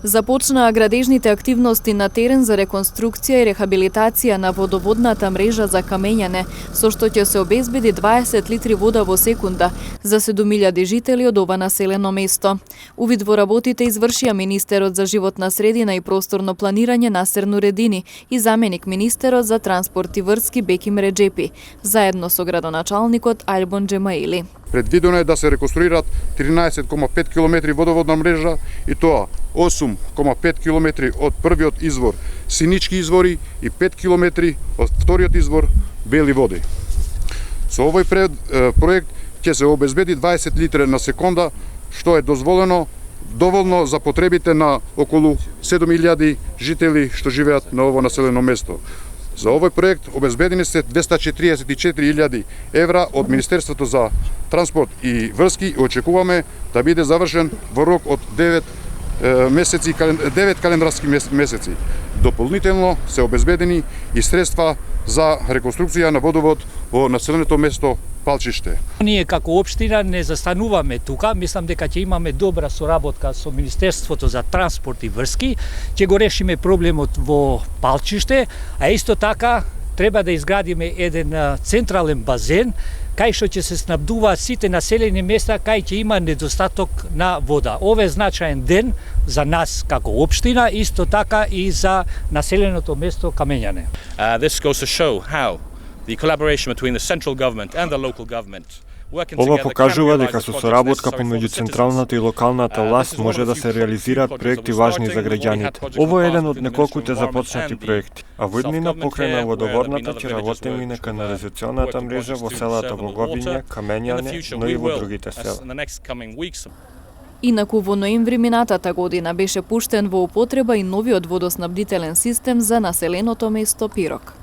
Започнаа градежните активности на терен за реконструкција и рехабилитација на водоводната мрежа за Камењане, со што ќе се обезбеди 20 литри вода во секунда за 7000 жители од ова населено место. Увид во работите извршија министерот за животна средина и просторно планирање Насер Нуредини и заменик министерот за транспорт и врски Беким Реджепи, заедно со градоначалникот Альбон Джемаили. Предвидено е да се реконструират 13,5 км водоводна мрежа и тоа 8,5 км од првиот извор Синички извори и 5 км од вториот извор Бели води. Со овој проект ќе се обезбеди 20 литри на секунда, што е доволно за потребите на околу 7000 жители што живеат на ово населено место. За овој проект обезбедени се 244.000 евра од Министерството за транспорт и врски и очекуваме да биде завршен во рок од 9 календарски месеци. Дополнително се обезбедени и средства за реконструкција на водовод во населеното место Палчиште. Ние како општина не застануваме тука, мислам дека ќе имаме добра соработка со Министерството за транспорт и врски, ќе го решиме проблемот во Палчиште, а исто така треба да изградиме еден централен базен кај што ќе се снабдуваат сите населени места кај ќе има недостаток на вода. Ова е значаен ден за нас како општина, исто така и за населеното место Камењане. This goes to show how the collaboration between the central government and the local government. Ова покажува дека со соработка помеѓу централната и локалната власт може да се реализираат проекти важни за граѓаните. Ово е еден од неколкуте започнати проекти, а во иднина покрај водоводната ќе работиме и на канализационната мрежа во селата Боговиња, Камењане, но и во другите села. Инаку во ноември минатата година беше пуштен во употреба и новиот водоснабдителен систем за населеното место Пирок.